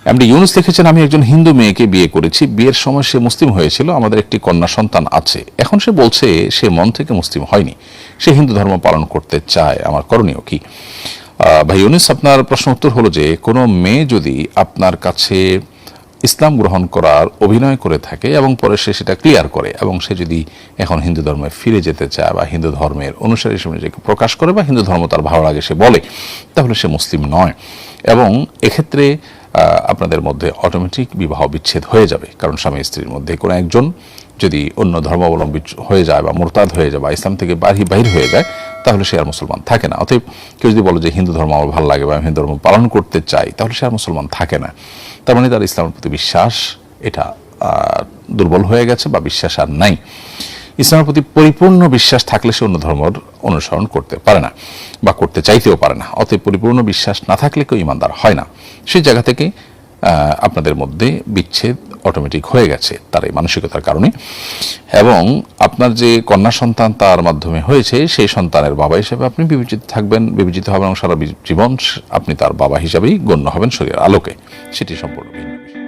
MD Yunus লিখেছেন, আমি একজন হিন্দু মেয়েকে বিয়ে করেছি, বিয়ের সময় সে মুসলিম হয়েছিল, আমাদের একটি কন্যা সন্তান আছে। এখন সে বলছে সে মন থেকে মুসলিম হয়নি, সে হিন্দু ধর্ম পালন করতে চায়, আমার করণীয় কি? ভাই ইউনুস, আপনার প্রশ্ন উত্তর হলো যে কোনো মেয়ে যদি আপনার কাছে ইসলাম গ্রহণ করার অভিনয় করে থাকে এবং পরে সে সেটা ক্লিয়ার করে এবং সে যদি এখন হিন্দু ধর্মে ফিরে যেতে চায় বা হিন্দু ধর্মের অনুসারী হিসেবে নিজেকে প্রকাশ করে বা হিন্দু ধর্ম তার ভালো লাগে সে বলে, তাহলে সে মুসলিম নয় এবং এক্ষেত্রে আপনাদের মধ্যে অটোমেটিক বিবাহ বিচ্ছেদ হয়ে যাবে। কারণ স্বামী স্ত্রীর মধ্যে কোনো একজন যদি অন্য ধর্মাবলম্বী হয়ে যায় বা মুরতাদ হয়ে যায় বা ইসলাম থেকে বাহির হয়ে যায়, তাহলে সে আর মুসলমান থাকে না। অতএব কেউ যদি বলে যে হিন্দু ধর্ম আমার ভালো লাগে বা আমি হিন্দু ধর্ম পালন করতে চাই, তাহলে সে আর মুসলমান থাকে না। তার মানে তার ইসলামের প্রতি বিশ্বাস এটা দুর্বল হয়ে গেছে বা বিশ্বাস আর নাই। ইসলামের প্রতি পরিপূর্ণ বিশ্বাস থাকলে সে অন্য ধর্মের অনুসরণ করতে পারে না বা করতে চাইতেও পারে না। অতএব পরিপূর্ণ বিশ্বাস না থাকলে কেউ ইমানদার হয় না। সেই জায়গা থেকে আপনাদের মধ্যে বিচ্ছেদ অটোমেটিক হয়ে গেছে তার এই মানসিকতার কারণে। এবং আপনার যে কন্যা সন্তান তার মাধ্যমে হয়েছে, সেই সন্তানের বাবা হিসেবে আপনি বিবেচিত থাকবেন, বিবেচিত হবেন এবং সারা জীবন আপনি তার বাবা হিসাবেই গণ্য হবেন শরীরের আলোকে। সেটি সম্পূর্ণ ভিন্ন বিষয়।